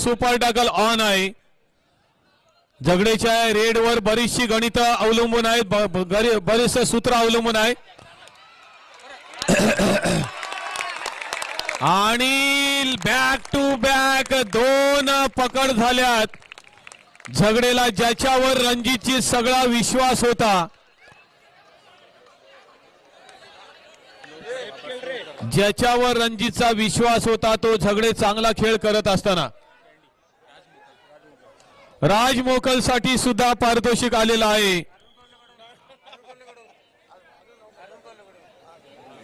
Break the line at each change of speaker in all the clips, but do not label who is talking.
Super tackle on आहे. झगडेच्या रेडवर बरीचशी गणित अवलंबून आहेत, बरेचसे सूत्र अवलंबून आहे. आणि बॅक टू बॅक दोन पकड झाल्यात. झगडेला ज्याच्यावर रणजितची सगळा विश्वास होता, ज्याच्यावर रणजितचा विश्वास होता, तो झगडे चांगला खेळ करत असताना राज मोकलसाठी सुद्धा पारितोषिक आलेला आहे.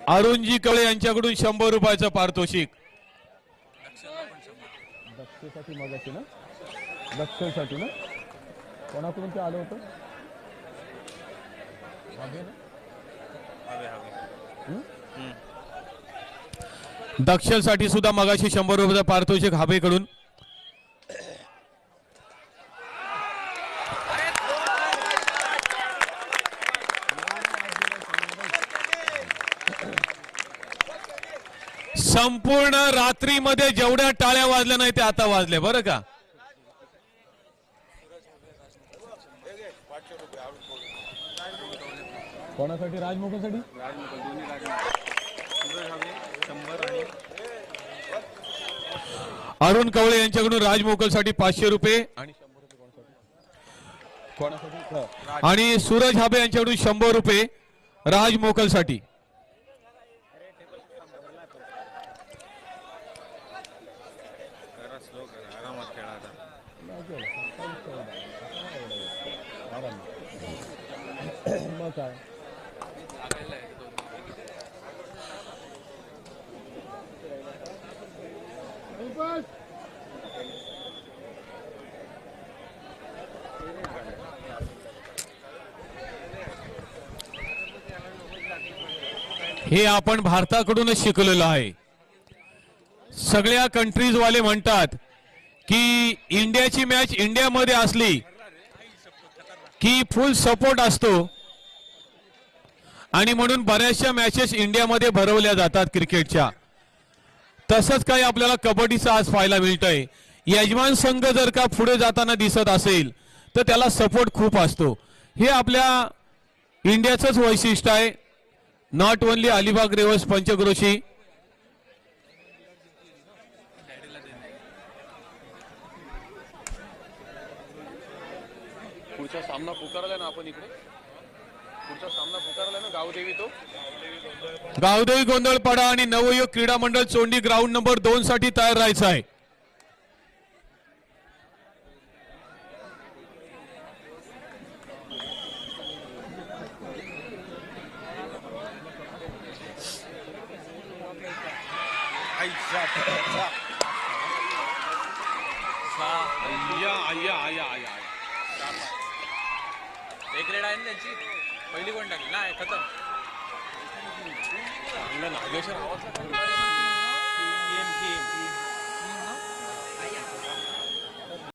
अरुणजी कळे यांच्याकडून 100 रुपयाचं पारितोषिक.
दक्षसाठी मगाशी ना, दक्षसाठी ना, कोणाकडून ते आलं होतं?
दक्षलसाठी सुद्धा मगाशी 100 रुपयाचं पारितोषिक हाबेकडून. संपूर्ण रात्रीमध्ये जेवढ्या टाळ्या वाजल्या नाही ते आता वाजले बरं का.
कोणासाठी? राजमुखासाठी.
अरुण कवळे यांच्याकडून राजमोकलसाठी 500 रुपये आणि सूरज हाबे यांच्याकडून 100 रुपये राजमोकलसाठी. हे आपण भारताकडूनच शिकलेलो आहे. सगळ्या कंट्रीज वाले म्हणतात की इंडियाची मॅच इंडियामध्ये असली की फुल सपोर्ट असतो आणि म्हणून बऱ्याचशा मॅचेस इंडियामध्ये भरवल्या जातात क्रिकेटच्या. तसंच काही आपल्याला कबड्डीचं आज पाहायला मिळतंय. यजमान संघ जर का पुढे जाताना दिसत असेल तर त्याला सपोर्ट खूप असतो. हे आपल्या इंडियाचंच वैशिष्ट्य आहे. नॉट ओनली अलिबाग रेवर्स पंचक्रोशी.
पुढचा सामना पुकारलाय ना आपण इकडे, पुढचा सामना पुकारलाय ना गावदेवी. तो
गावदेवी गोंधळपाडा आणि नवयुग क्रीडा मंडळ चोंडी ग्राउंड नंबर 2 साठी तयार राहायचं आहे.
एक रेड आहे ना त्यांची, पहिली कोण टाकली ना, खतम. चांगलं नागेश्वर आवाज